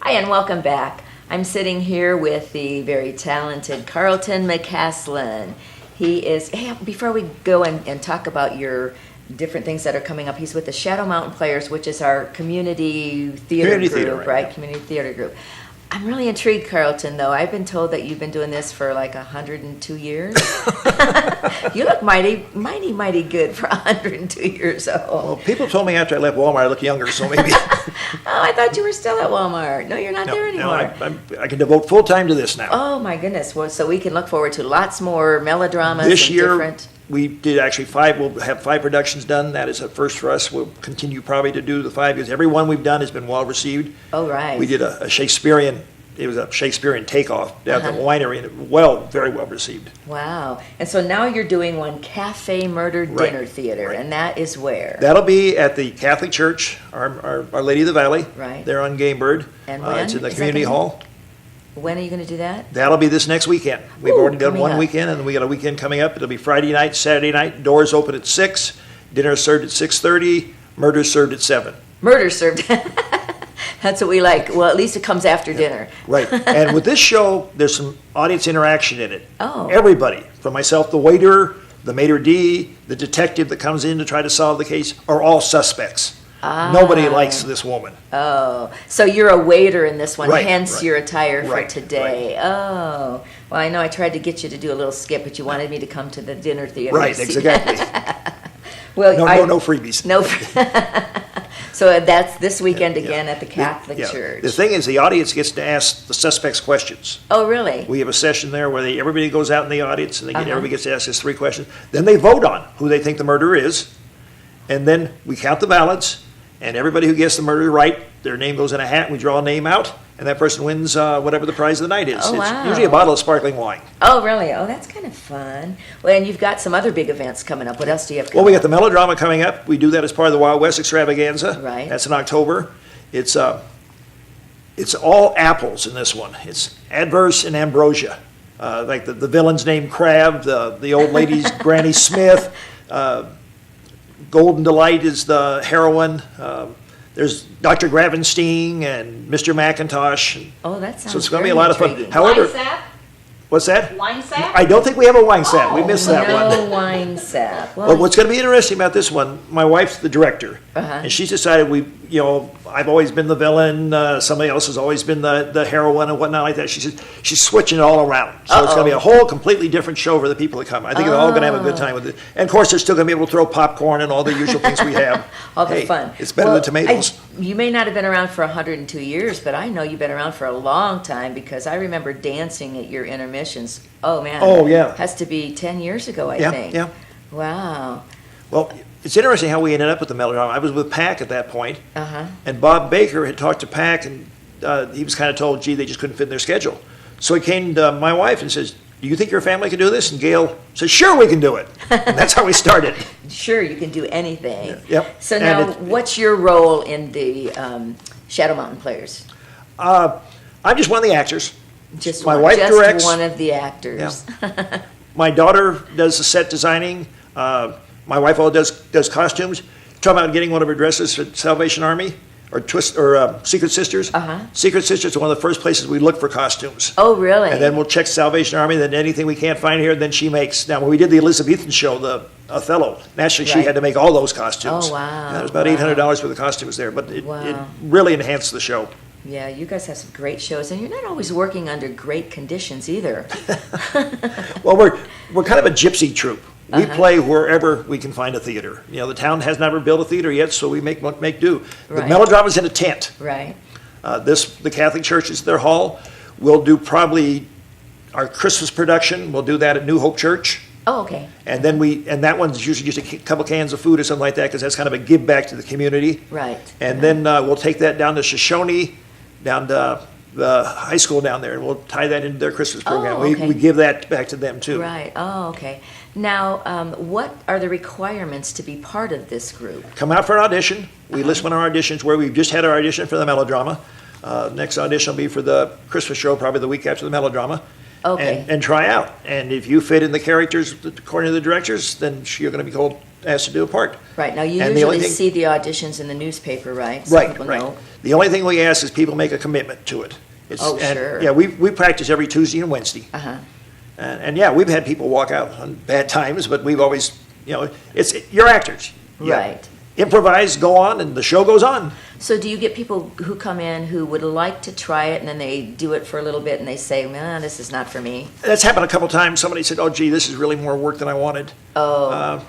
Hi, and welcome back. I'm sitting here with the very talented Carlton McCaslin. He is, hey, before we go and talk about your different things that are coming up, he's with the Shadow Mountain Players, which is our community theater group, right? Community theater group. I'm really intrigued, Carlton, though. I've been told that you've been doing this for like 102 years. You look mighty good for 102 years old. Well, people told me after I left Walmart I look younger, so maybe. Oh, I thought you were still at Walmart. No, you're not there anymore. No, I can devote full time to this now. Oh, my goodness. Well, so we can look forward to lots more melodramas This and year, different... we did actually 5. We'll have 5 productions done. That is a first for us. We'll continue probably to do the 5 because every one we've done has been well received. Oh, right. We did a Shakespearean. It was a Shakespearean takeoff down at the winery, and very well received. Wow. And so now you're doing one Cafe Murder Dinner Theater, and that is where? That'll be at the Catholic Church, Our Lady of the Valley. Right. There on Gamebird. And when? It's in the Is that community gonna- hall. When are you going to do that? That'll be this next weekend. We've Ooh, already done coming one up. weekend, and we got a weekend coming up. It'll be Friday night, Saturday night. Doors open at 6. Dinner is served at 6:30. Murder served at 7. Murder served. That's what we like. Well, at least it comes after dinner. Right. And with this show, there's some audience interaction in it. Oh. Everybody, from myself, the waiter, the maitre d', the detective that comes in to try to solve the case, are all suspects. Nobody likes this woman. Oh, so you're a waiter in this one, Right, hence right. your attire for Right, today. Oh, well, I know I tried to get you to do a little skit, but you wanted me to come to the dinner theater. Right, to see- exactly. Well, No freebies. No. So that's this weekend again at the Catholic Yeah. Church. The thing is, the audience gets to ask the suspects questions. Oh, really? We have a session there where everybody goes out in the audience and Uh-huh. everybody gets to ask us 3 questions. Then they vote on who they think the murderer is. And then we count the ballots, and everybody who gets the murderer right, their name goes in a hat, we draw a name out, and that person wins whatever the prize of the night is. Oh, It's wow. usually a bottle of sparkling wine. Oh, really? Oh, that's kind of fun. Well, and you've got some other big events coming up. What else do you have coming Well, we got up? the melodrama coming up. We do that as part of the Wild West Extravaganza. Right. That's in October. It's all apples in this one. It's adverse and ambrosia. Like the villain's named Crab, the old lady's Granny Smith. Golden Delight is the heroine. There's Dr. Gravenstein and Mr. McIntosh. Oh, that sounds So it's going to be very a lot of fun. intriguing. However, Wine sap? what's that? Wine sap? I don't think we have a wine sap. We missed that one. No wine sap. Well, what's going to be interesting about this one, my wife's the director, Uh-huh. and she's decided I've always been the villain, somebody else has always been the heroine and whatnot like that. She says she's switching it all around. So it's going to be a whole completely different show for the people that come. I think they're all going to have a good time with it. And of course, they're still going to be able to throw popcorn and all the usual things we have. All the Hey, fun. It's better than tomatoes. You may not have been around for 102 years, but I know you've been around for a long time because I remember dancing at your intermissions. Oh, man. Oh, yeah. Has to be 10 years ago, I Yeah, think. yeah. Wow. Well, it's interesting how we ended up with the melodrama. I was with PAC at that point, Uh-huh. and Bob Baker had talked to PAC, and he was kind of told, gee, they just couldn't fit in their schedule. So he came to my wife and says, do you think your family can do this? And Gail said, sure, we can do it. And that's how we started. Sure, you can do anything. Yep. So And now, what's your role in the Shadow Mountain Players? I'm just one of the actors. Just My one, wife just directs. one of the actors. My daughter does the set designing. My wife all does costumes. Talk about getting one of her dresses for Salvation Army or Secret Sisters. Uh-huh. Secret Sisters are one of the first places we look for costumes. Oh, really? And then we'll check Salvation Army, then anything we can't find here, then she makes. Now, when we did the Elizabethan show, the Othello, naturally she Right. had to make all those costumes. Oh, wow. And it was about Wow. $800 for the costumes there, but it Wow. really enhanced the show. Yeah, you guys have some great shows, and you're not always working under great conditions either. Well, we're kind of a gypsy troupe. We Uh-huh. play wherever we can find a theater. You know, the town has never built a theater yet, so we make do. The Right. melodrama's in a tent. Right. The Catholic Church is their hall. We'll do probably our Christmas production. We'll do that at New Hope Church. Oh, okay. And then that one's usually just a couple cans of food or something like that, because that's kind of a give back to the community. Right. And then we'll take that down to Shoshone, down to the high school down there, and we'll tie that into their Christmas program. Oh, okay. We give that back to them too. Right. Oh, okay. Now, what are the requirements to be part of this group? Come out for an audition. We list one of our auditions where we've just had our audition for the melodrama. Next audition will be for the Christmas show, probably the week after the melodrama. Okay. And try out. And if you fit in the characters according to the directors, then you're going to be asked to do a part. Right, now you And the only usually thing- see the auditions in the newspaper, right? So Right, people right. know. The only thing we ask is people make a commitment to it. Oh, And, sure. Yeah, we practice every Tuesday and Wednesday. Uh-huh. And yeah, we've had people walk out on bad times, but we've always, you're actors. Yeah. Right. Improvise, go on, and the show goes on. So do you get people who come in who would like to try it and then they do it for a little bit and they say, nah, this is not for me? That's happened a couple times. Somebody said, oh gee, this is really more work than I wanted. Oh.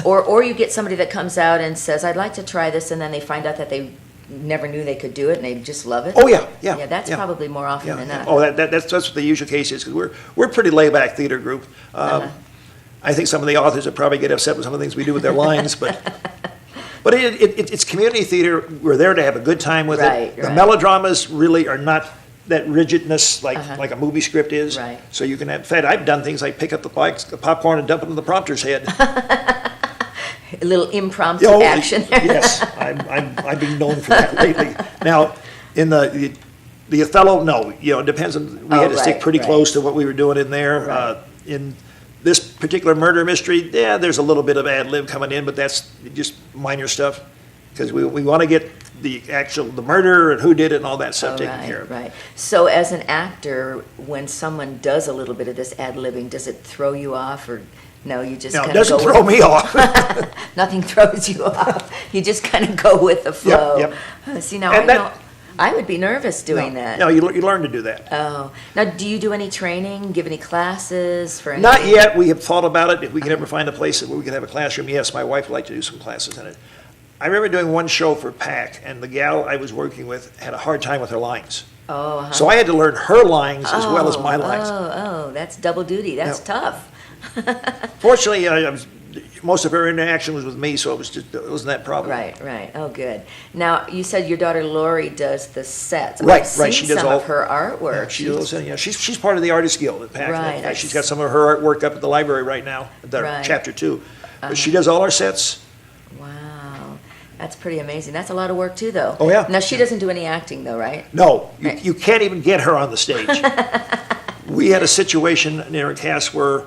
Or you get somebody that comes out and says, I'd like to try this, and then they find out that they never knew they could do it and they just love it? Oh, yeah, yeah. Yeah, that's probably more often Yeah. than not. Oh, that's what the usual case is, because we're a pretty laid-back theater group. I think some of the authors would probably get upset with some of the things we do with their lines, but it's community theater. We're there to have a good time with Right, it. The right. melodramas really are not that rigidness like a movie script is. Right. So you can have, in fact, I've done things like pick up the popcorn and dump it in the prompter's head. A little impromptu Oh, action there. Yes, I'm being known for that lately. Now, in the Othello, no, it depends on, we Oh, had to stick right, pretty right. close to what we were doing in there. Right. In this particular murder mystery, yeah, there's a little bit of ad lib coming in, but that's just minor stuff, because we want to get the murder and who did it and all that stuff taken care of. Right. So as an actor, when someone does a little bit of this ad-libbing, does it throw you off, or no, you just Now, kind it of go doesn't with throw me off. Nothing throws you off. You just kind of go with the flow. Yep. See, now And I would be nervous doing that. No, you learn to do that. Oh, now do you do any training? Give any classes for anything? Not yet. We have thought about it. If we can ever find a place where we can have a classroom, yes, my wife would like to do some classes in it. I remember doing one show for PAC, and the gal I was working with had a hard time with her lines. Oh, uh-huh. So I had to learn her lines as well as my lines. Oh, that's double duty. That's Yeah. tough. Fortunately, most of her interaction was with me, so it wasn't that problem. Right. Oh, good. Now, you said your daughter Lori does the sets. Right, I've right, seen she does some all- of her artwork. She's part of the Artist Guild at PAC. Right, In fact, I she's got some of her artwork up at the library right now, Right. chapter 2. But she does all our sets. Wow. That's pretty amazing. That's a lot of work too, though. Oh, yeah. Now, she doesn't do any acting, though, right? No, Right. you can't even get her on the stage. We had a situation near a cast where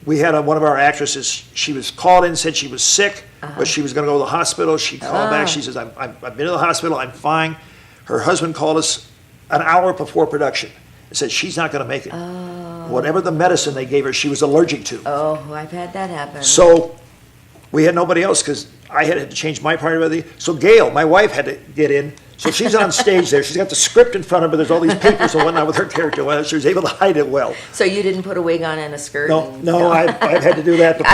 we had one of our actresses, she was called in, said she was sick, but she was going to go to the hospital. She called back, she says, I've been to the hospital, I'm fine. Her husband called us an hour before production and said she's not going to make it. Whatever the medicine they gave her, she was allergic to. Oh, I've had that happen. So we had nobody else because I had to change my part of everything. So Gail, my wife, had to get in. So she's on stage there. She's got the script in front of her. There's all these papers and whatnot with her character. Well, she was able to hide it well. So you didn't put a wig on and a skirt? No, I've had to do that before.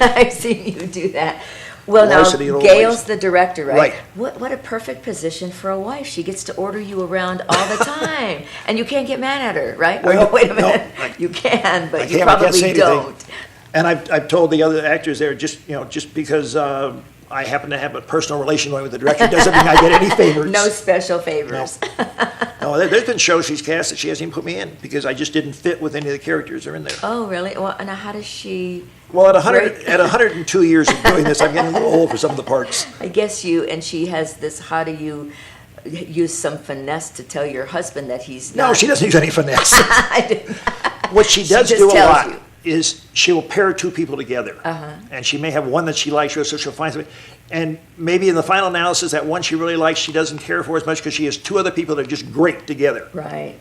I've seen you do that. Well, Varsity now, and Gail's Old the director, right? Right. What a perfect position for a wife. She gets to order you around all the time. And you can't get mad at her, right? Or, Well, no, wait a no, minute. I- You can, but I you can't say probably anything. don't. And I've told the other actors there, just because I happen to have a personal relation with the director doesn't mean I get any favors. No special favors. No, there's been shows she's cast that she hasn't even put me in because I just didn't fit with any of the characters that are in there. Oh, really? Well, now how does she... Well, at 100, Right. at 102 years of doing this, I'm getting a little old for some of the parts. I guess and she has this, how do you use some finesse to tell your husband that he's not... No, she doesn't use any finesse. I didn't. What she does just do a tells lot you. is she will pair two people together. Uh-huh. And she may have one that she likes, so she'll find something. And maybe in the final analysis, that one she really likes, she doesn't care for as much because she has two other people that are just great together. Right.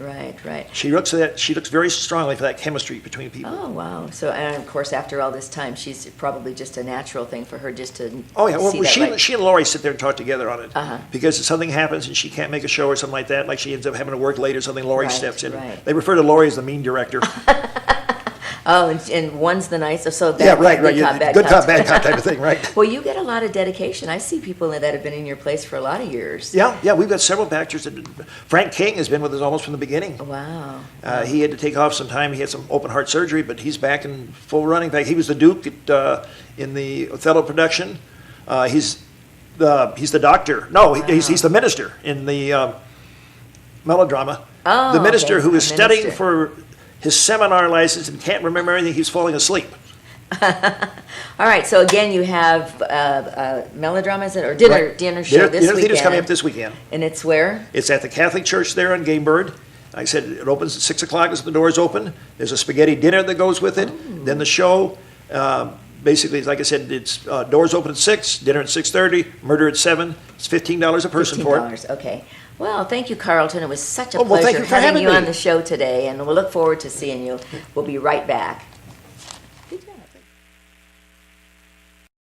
She looks at that. She looks very strongly for that chemistry between people. Oh, wow. So, and of course, after all this time, she's probably just a natural thing for her just to Oh yeah, well see that, right? she and Lori sit there and talk together on it Uh-huh. because if something happens and she can't make a show or something like that, like she ends up having to work late or something, Lori Right, steps in. right. They refer to Lori as the mean director. Oh, and one's the nice, so Yeah, bad, right. good cop, bad Good cop. cop, bad cop type of thing, right? Well, you get a lot of dedication. I see people that have been in your place for a lot of years. Yeah, we've got several actors. Frank King has been with us almost from the beginning. Wow. He had to take off some time. He had some open heart surgery, but he's back in full running. In fact, he was the Duke in the Othello production. He's the doctor. No, he's the minister in the melodrama. Oh, the minister okay, who is the studying minister. for his seminar license and can't remember anything. He's falling asleep. All right, so again, you have melodrama, is it, or dinner show this Dinner weekend? theater's coming up this weekend. And it's where? It's at the Catholic Church there on Game Bird. Like I said, it opens at 6 o'clock as the doors open. There's a spaghetti dinner that goes with it. Then the show. basically, like I said, it's doors open at 6, dinner at 6:30, murder at 7. It's $15 a person for it. $15, okay. Well, thank you, Carlton. It was such a Oh, well, thank pleasure you for having having you me. on the show today, and we'll look forward to seeing you. We'll be right back.